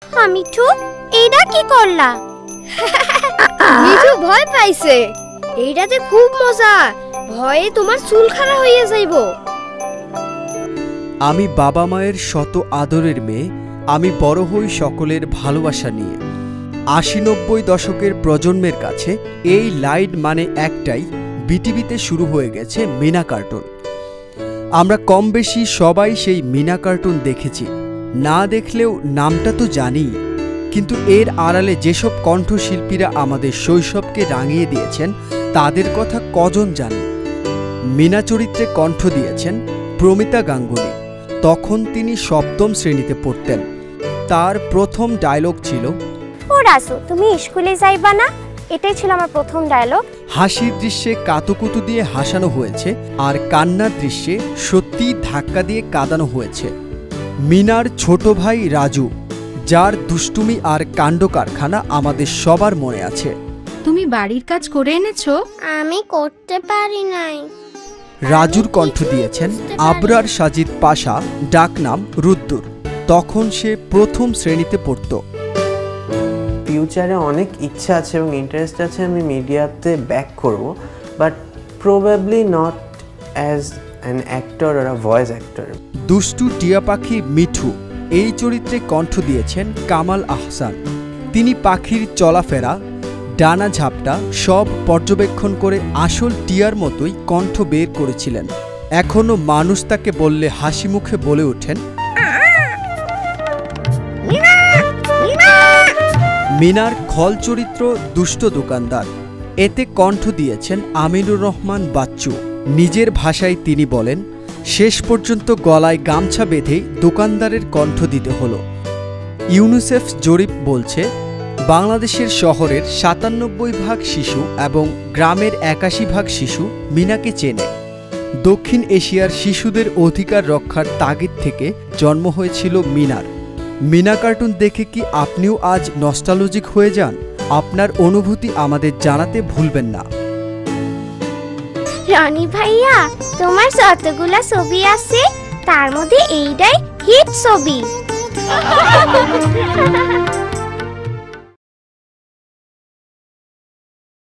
মিঠু, এইটা কি করলা? মিঠু ভয় পাইছে। এইটাতে খুব মজা, ভয়ে তোমার চুল খাড়া হইয়া যাইব। আমি বাবা মায়ের শত আদরের মেয়ে, আমি বড় হই সকলের ভালোবাসা নিয়ে। ৮০-৯০ দশকের প্রজন্মের কাছে এই লাইট মানে একটাই, বিটিভিতে শুরু হয়ে গেছে মিনা কার্টুন। আমরা কম বেশি সবাই সেই মিনা কার্টুন দেখেছি, না দেখলেও নামটা তো জানি। কিন্তু এর আড়ালে যেসব কণ্ঠশিল্পীরা আমাদের শৈশবকে রাঙিয়ে দিয়েছেন তাদের কথা কজন জানে? মিনা চরিত্রে কণ্ঠ দিয়েছেন প্রমিতা গাঙ্গুলি। তখন তিনি ৭ম শ্রেণীতে পড়তেন। তার প্রথম ডায়লগ ছিল, ও রাসু, তুমি স্কুলে যাইবা না? এটাই ছিল আমার প্রথম ডায়লগ। হাসির দৃশ্যে কাতুকুতু দিয়ে হাসানো হয়েছে, আর কান্নার দৃশ্যে সত্যি ধাক্কা দিয়ে কাঁদানো হয়েছে। মিনার ছোট ভাই রাজু, যার দুষ্টুমি আর কাণ্ড কারখানা আমাদের সবার মনে আছে। তুমি বাড়ির কাজ করে এনেছো? আমি করতে পারি নাই। রাজুর কণ্ঠ দিয়েছেন আবরার সাজিদ পাশা, ডাকনাম রুদ্দুর। তখন সে প্রথম শ্রেণীতে পড়ত। ফিউচারে অনেক ইচ্ছা আছে এবং ইন্টারেস্ট আছে আমি মিডিয়াতে ব্যাক করব, but probably not as an actor or a voice actor. দুষ্টু টিয়া পাখি মিঠু এই চরিত্রে কণ্ঠ দিয়েছেন কামাল আহসান। তিনি পাখির চলাফেরা, ডানা ঝাপটা সব পর্যবেক্ষণ করে আসল টিয়ার মতোই কণ্ঠ বের করেছিলেন। এখনো মানুষ তাকে বললে হাসি মুখে বলে ওঠেন, মিনার খল চরিত্র দুষ্ট দোকানদার। এতে কণ্ঠ দিয়েছেন আমিনুর রহমান বাচ্চু। নিজের ভাষায় তিনি বলেন, শেষ পর্যন্ত গলায় গামছা বেঁধেই দোকানদারের কণ্ঠ দিতে হলো। ইউনিসেফ জরিপ বলছে, বাংলাদেশের শহরের ৯৭% শিশু এবং গ্রামের ৮১% শিশু মিনাকে চেনে। দক্ষিণ এশিয়ার শিশুদের অধিকার রক্ষার তাগিদ থেকে জন্ম হয়েছিল মিনার। মিনা কার্টুন দেখে কি আপনিও আজ নস্টালজিক হয়ে যান? আপনার অনুভূতি আমাদের জানাতে ভুলবেন না। রনি ভাইয়া, তোমার যতগুলা ছবি আছে তার মধ্যে এইটাই হিট ছবি।